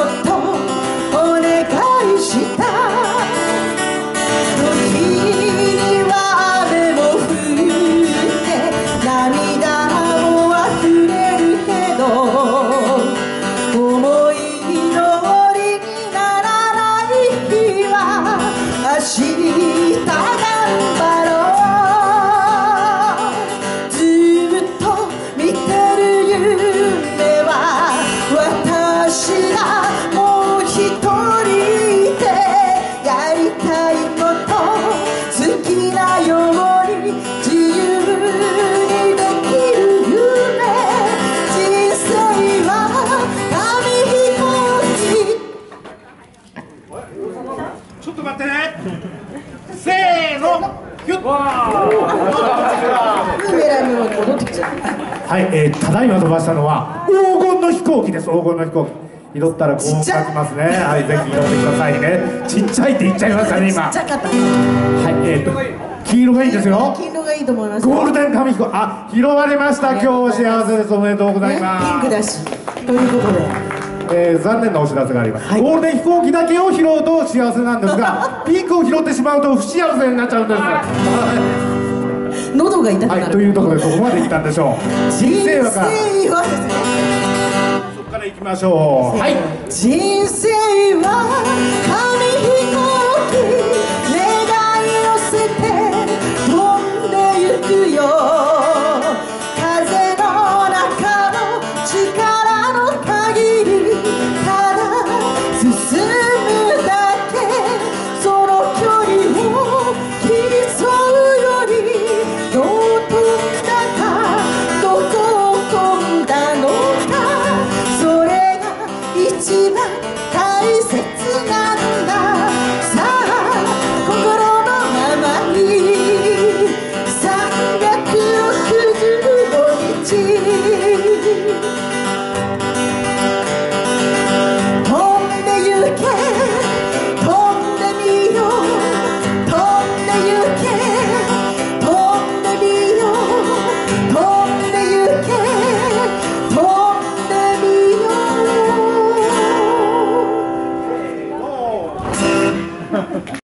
そっとお願いした時には雨も降って涙も溢れるけど思い通りにならない日は明日頑張ろうずっと見てる夢は私がもう一人でやりたいこと好きなように自由にできる夢人生は紙飛行機ちょっと待ってね。せーの。ヒュッ。ブーメランのように戻ってきちゃった。はい、ただいま飛ばしたのは黄金の飛行機です。黄金の飛行機。拾ったらこう書きますね。はい、ぜひ拾ってくださいね。ちっちゃいって言っちゃいましたね今。ちっちゃかった。はい、黄色がいいですよ。黄色がいいと思います。ゴールデン紙飛行機。あ、拾われました。今日幸せです。おめでとうございます。ピンクだし。ということで。残念なお知らせがあります、はい、ゴールデン飛行機だけを拾うと幸せなんですがピンクを拾ってしまうと不幸せになっちゃうんです喉が痛くなる、はい、というところでここまで来たんでしょう。人生はかですね。そこから行きましょう。はい、人生は紙飛行機願いを捨て飛んでゆくよ風の中の力の限りただ進むだけその距離を競うよりどう飛んだかどこを飛んだのかそれが一番大切なんださあ心のままに365日